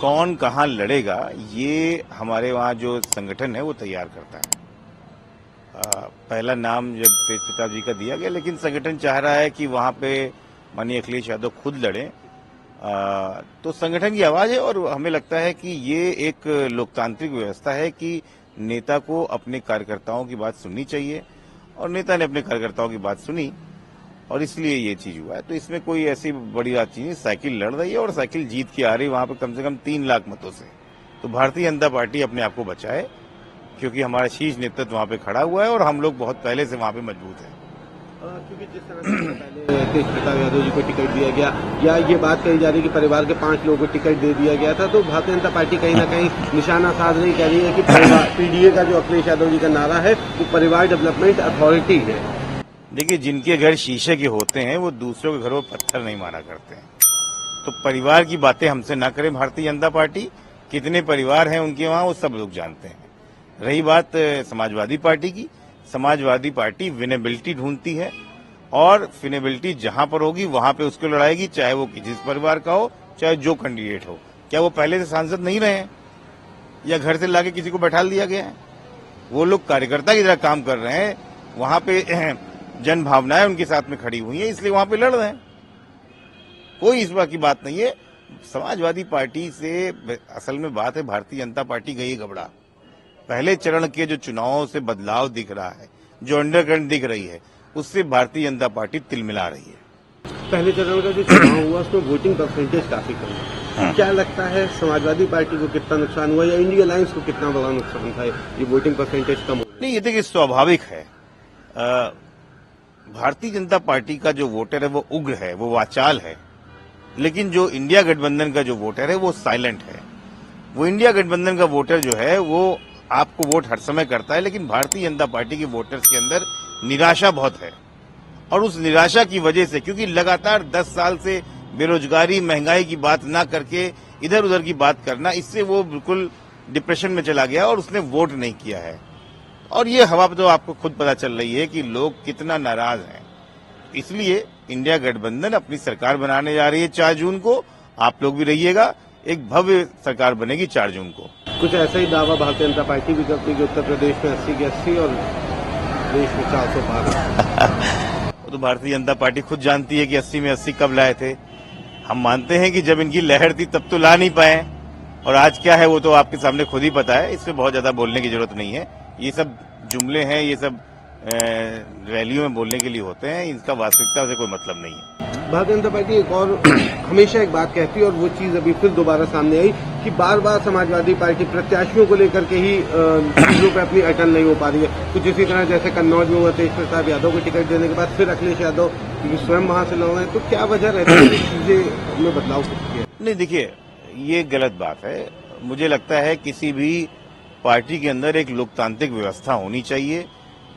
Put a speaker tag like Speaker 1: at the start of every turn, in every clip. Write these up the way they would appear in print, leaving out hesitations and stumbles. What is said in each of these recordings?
Speaker 1: कौन कहाँ लड़ेगा ये हमारे वहाँ जो संगठन है वो तैयार करता है। पहला नाम जब तेज प्रताप जी का दिया गया, लेकिन संगठन चाह रहा है कि वहाँ पे माननीय अखिलेश यादव खुद लड़े, तो संगठन की आवाज है। और हमें लगता है कि ये एक लोकतांत्रिक व्यवस्था है कि नेता को अपने कार्यकर्ताओं की बात सुननी चाहिए, और नेता ने अपने कार्यकर्ताओं की बात सुनी और इसलिए ये चीज हुआ है। तो इसमें कोई ऐसी बड़ी बात नहीं है। साइकिल लड़ रही है और साइकिल जीत के आ रही है वहां पर कम से कम 3 लाख मतों से। तो भारतीय जनता पार्टी अपने आप को बचाए, क्योंकि हमारा शीर्ष नेतृत्व वहां पे खड़ा हुआ है और हम लोग बहुत पहले से वहां पे मजबूत हैं।
Speaker 2: क्योंकि जिस तरह से पहले तेज प्रताप यादव जी को टिकट दिया गया, या ये बात कही जा रही है कि परिवार के 5 लोगों को टिकट दे दिया गया था, तो भारतीय जनता पार्टी कहीं ना कहीं निशाना साध रही, कह रही है कि पीडीए का जो अखिलेश यादव जी का नारा है वो परिवार डेवलपमेंट अथॉरिटी है।
Speaker 1: देखिए, जिनके घर शीशे के होते हैं वो दूसरों के घरों में पत्थर नहीं मारा करते हैं। तो परिवार की बातें हमसे ना करें भारतीय जनता पार्टी। कितने परिवार हैं उनके वहां वो सब लोग जानते हैं। रही बात समाजवादी पार्टी की, समाजवादी पार्टी विनेबिलिटी ढूंढती है और विनेबिलिटी जहां पर होगी वहां पे उसको लड़ाएगी, चाहे वो जिस परिवार का हो, चाहे जो कैंडिडेट हो। क्या वो पहले से सांसद नहीं रहे हैं या घर से लाके किसी को बैठा दिया गया है? वो लोग कार्यकर्ता की तरह काम कर रहे हैं। वहां पे जन भावनाएं उनके साथ में खड़ी हुई है, इसलिए वहां पे लड़ रहे हैं। कोई इस बात की बात नहीं है। समाजवादी पार्टी से असल में बात है, भारतीय जनता पार्टी गई घबरा। पहले चरण के जो चुनावों से बदलाव दिख रहा है, जो अंडरकरंट दिख रही है, उससे भारतीय जनता पार्टी तिलमिला रही है।
Speaker 2: पहले चरण का जो चुनाव हुआ उसमें वोटिंग परसेंटेज काफी कम है। क्या लगता है समाजवादी पार्टी को कितना नुकसान हुआ, या इंडिया अलायंस को कितना बड़ा नुकसान था ये वोटिंग परसेंटेज कम हुआ?
Speaker 1: नहीं, ये देखिए स्वाभाविक है। भारतीय जनता पार्टी का जो वोटर है वो उग्र है, वो वाचाल है। लेकिन जो इंडिया गठबंधन का जो वोटर है वो साइलेंट है। वो इंडिया गठबंधन का वोटर जो है वो आपको वोट हर समय करता है, लेकिन भारतीय जनता पार्टी के वोटर्स के अंदर निराशा बहुत है। और उस निराशा की वजह से, क्योंकि लगातार 10 साल से बेरोजगारी, महंगाई की बात ना करके इधर उधर की बात करना, इससे वो बिल्कुल डिप्रेशन में चला गया और उसने वोट नहीं किया है। और ये हवा तो आपको खुद पता चल रही है कि लोग कितना नाराज हैं। इसलिए इंडिया गठबंधन अपनी सरकार बनाने जा रही है 4 जून को। आप लोग भी रहिएगा, एक भव्य सरकार बनेगी 4 जून को।
Speaker 2: कुछ ऐसा ही दावा भारतीय जनता पार्टी भी करती है कि उत्तर प्रदेश में 80 के 80 और देश में 412।
Speaker 1: तो भारतीय जनता पार्टी खुद जानती है कि 80 में 80 कब लाए थे। हम मानते हैं कि जब इनकी लहर थी तब तो ला नहीं पाए, और आज क्या है वो तो आपके सामने खुद ही पता है। इसमें बहुत ज्यादा बोलने की जरूरत नहीं है। ये सब जुमले हैं, ये सब रैलियों में बोलने के लिए होते हैं। इनका वास्तविकता से कोई मतलब नहीं है।
Speaker 2: भारतीय जनता पार्टी एक और हमेशा एक बात कहती है, और वो चीज अभी फिर दोबारा सामने आई कि बार बार समाजवादी पार्टी प्रत्याशियों को लेकर के ही चीजों पे अपनी अटल नहीं हो पा रही है। कुछ इसी तरह जैसे कन्नौज में हुआ तेज प्रताप यादव को टिकट देने के बाद फिर अखिलेश यादव स्वयं वहां से लड़ रहे हैं। तो क्या वजह रहती है कि चीजें में बदलाव सकती है?
Speaker 1: नहीं, देखिए ये गलत बात है। मुझे लगता है किसी भी पार्टी के अंदर एक लोकतांत्रिक व्यवस्था होनी चाहिए,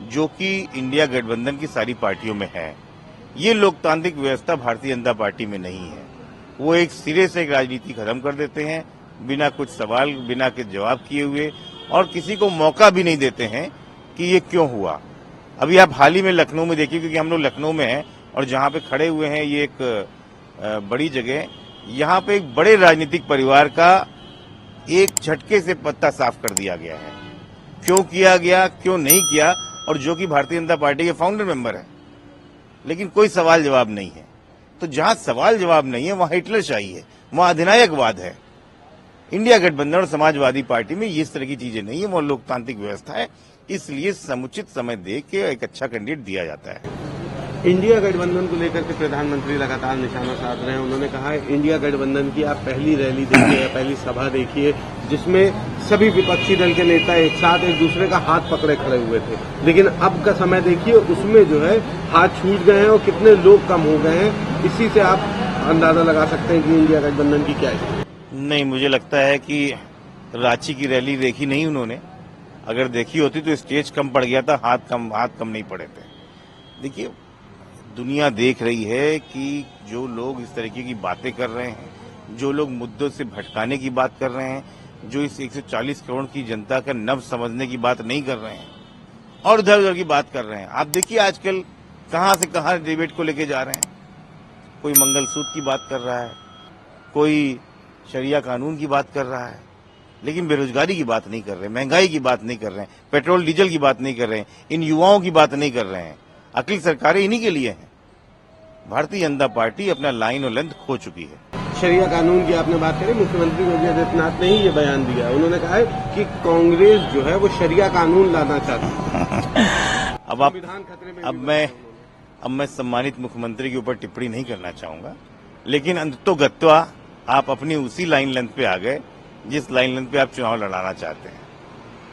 Speaker 1: जो कि इंडिया गठबंधन की सारी पार्टियों में है। ये लोकतांत्रिक व्यवस्था भारतीय जनता पार्टी में नहीं है। वो एक सिरे से एक राजनीति खत्म कर देते हैं, बिना कुछ सवाल, बिना के जवाब किए हुए, और किसी को मौका भी नहीं देते हैं कि ये क्यों हुआ। अभी आप हाल ही में लखनऊ में देखिए, क्योंकि हम लोग लखनऊ में हैं और जहां पे खड़े हुए हैं ये एक बड़ी जगह, यहाँ पे एक बड़े राजनीतिक परिवार का एक झटके से पत्ता साफ कर दिया गया है। क्यों किया गया, क्यों नहीं किया, और जो कि भारतीय जनता पार्टी के फाउंडर मेंबर है, लेकिन कोई सवाल जवाब नहीं है। तो जहां सवाल जवाब नहीं है वहां हिटलरशाही है, वहां अधिनायकवाद है। इंडिया गठबंधन और समाजवादी पार्टी में इस तरह की चीजें नहीं है, वो लोकतांत्रिक व्यवस्था है। इसलिए समुचित समय देख के एक अच्छा कैंडिडेट दिया जाता है।
Speaker 2: इंडिया गठबंधन को लेकर के प्रधानमंत्री लगातार निशाना साध रहे हैं। उन्होंने कहा है इंडिया गठबंधन की आप पहली रैली देखिए, पहली सभा देखिए, जिसमें सभी विपक्षी दल के नेता एक साथ एक दूसरे का हाथ पकड़े खड़े हुए थे। लेकिन अब का समय देखिए, उसमें जो है हाथ छूट गए हैं और कितने लोग कम हो गए हैं। इसी से आप अंदाजा लगा सकते हैं कि इंडिया गठबंधन की क्या है।
Speaker 1: नहीं, मुझे लगता है कि रांची की रैली देखी नहीं उन्होंने। अगर देखी होती तो स्टेज कम पड़ गया था, हाथ कम नहीं पड़े थे। देखिए, दुनिया देख रही है कि जो लोग इस तरीके की बातें कर रहे हैं, जो लोग मुद्दों से भटकाने की बात कर रहे हैं, जो इस 140 करोड़ की जनता का नब्ज समझने की बात नहीं कर रहे हैं और इधर उधर की बात कर रहे हैं। आप देखिए आजकल कहां से कहां डिबेट को लेके जा रहे हैं। कोई मंगलसूत्र की बात कर रहा है, कोई शरिया कानून की बात कर रहा है, लेकिन बेरोजगारी की बात नहीं कर रहे, महंगाई की बात नहीं कर रहे हैं, पेट्रोल डीजल की बात नहीं कर रहे हैं, इन युवाओं की बात नहीं कर रहे हैं। अगली सरकारें इन्हीं के लिए हैं। भारतीय जनता पार्टी अपना लाइन और लेंथ खो चुकी है।
Speaker 2: शरिया कानून की आपने बात करी, मुख्यमंत्री योगी आदित्यनाथ ने ही ये बयान दिया। उन्होंने कहा है कि कांग्रेस जो है वो शरिया कानून लाना चाहती है। संविधान खतरे में
Speaker 1: अब मैं सम्मानित मुख्यमंत्री के ऊपर टिप्पणी नहीं करना चाहूंगा, लेकिन अंततोगत्वा आप अपनी उसी लाइन लेंथ पे आ गए जिस लाइन लेंथ पे आप चुनाव लड़ाना चाहते हैं।